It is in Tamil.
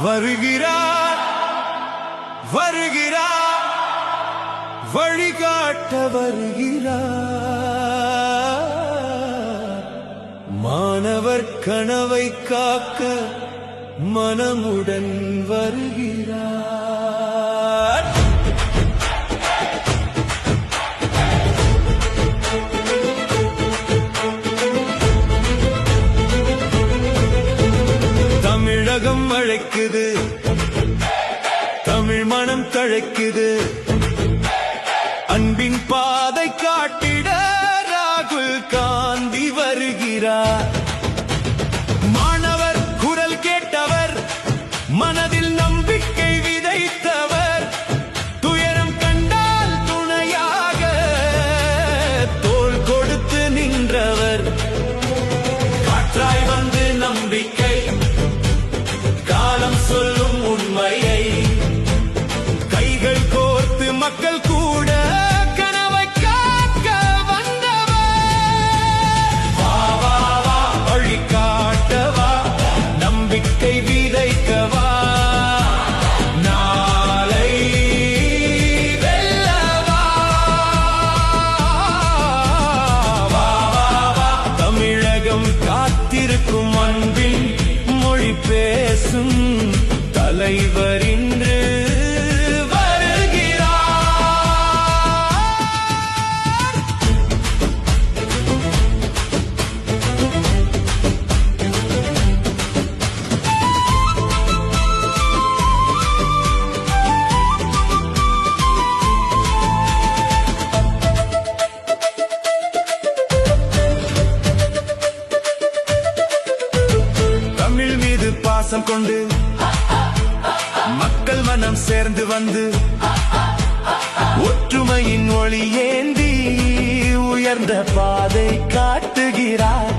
வருகிறார் வருகிறார் வழிகாட்ட வருகிறார் மாணவர் கனவை காக்க மனமுடன் வருகிறார். தமிழகம் அழைக்குது, தமிழ் மனம் தழைக்குது, அன்பின் பாதை காட்டிட ராகுல் காந்தி வருகிறார். மாணவர் குரல் கேட்டவர், மனதில் நம்பிக்கை விதைத்தவர், துயரம் கண்டால் துணையாக தோள் கொடுத்து நின்றவர். காற்றாய் வந்து நம்பிக்கை, காலம் சொல்லும் உண்மையை கைகள் கோர்த்து மக்கள் கூட கனவை காக்க வந்தவர். வா வா வா வழி காட்டவா, நம்பிக்கை விதைக்கவா, நாளை வெல்லவா. வா வா வா தமிழகம் காத்திருக்கும் அன்பின் மொழி பேசும் தலைவர் இன்று வருகிறார். தமிழ் மீது பாசம் கொண்டு மக்கள் மனம் சேர்ந்து வந்து ஒற்றுமையின் ஒளி ஏந்தி உயர்ந்த பாதை காட்டுகிறார்.